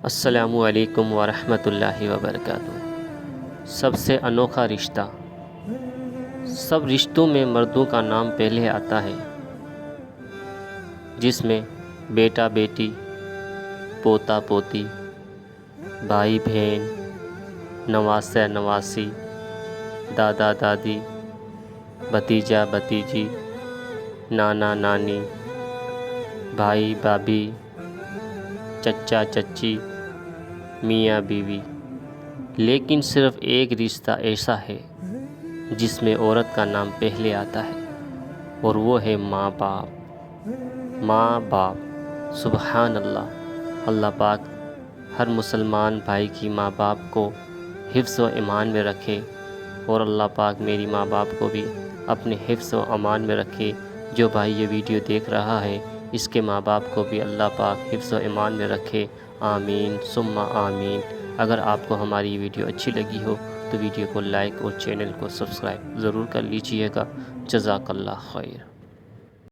السلام علیکم ورحمۃ اللہ وبرکاتہ۔ سب سے انوکھا رشتہ۔ سب رشتوں میں مردوں کا نام پہلے آتا ہے، جس میں بیٹا بیٹی، پوتا پوتی، بھائی بہن، نواسہ نواسی، دادا دادی، بھتیجا بھتیجی، نانا نانی، بھائی بھابھی، چچا چچی، میاں بیوی۔ لیکن صرف ایک رشتہ ایسا ہے جس میں عورت کا نام پہلے آتا ہے، اور وہ ہے ماں باپ۔ ماں باپ، سبحان اللہ۔ اللہ پاک ہر مسلمان بھائی کی ماں باپ کو حفظ و ایمان میں رکھے، اور اللہ پاک میری ماں باپ کو بھی اپنے حفظ و امان میں رکھے۔ جو بھائی یہ ویڈیو دیکھ رہا ہے، اس کے ماں باپ کو بھی اللہ پاک حفظ و ایمان میں رکھے، آمین ثم آمین۔ اگر آپ کو ہماری ویڈیو اچھی لگی ہو تو ویڈیو کو لائک اور چینل کو سبسکرائب ضرور کر لیجئے گا۔ جزاک اللہ خیر۔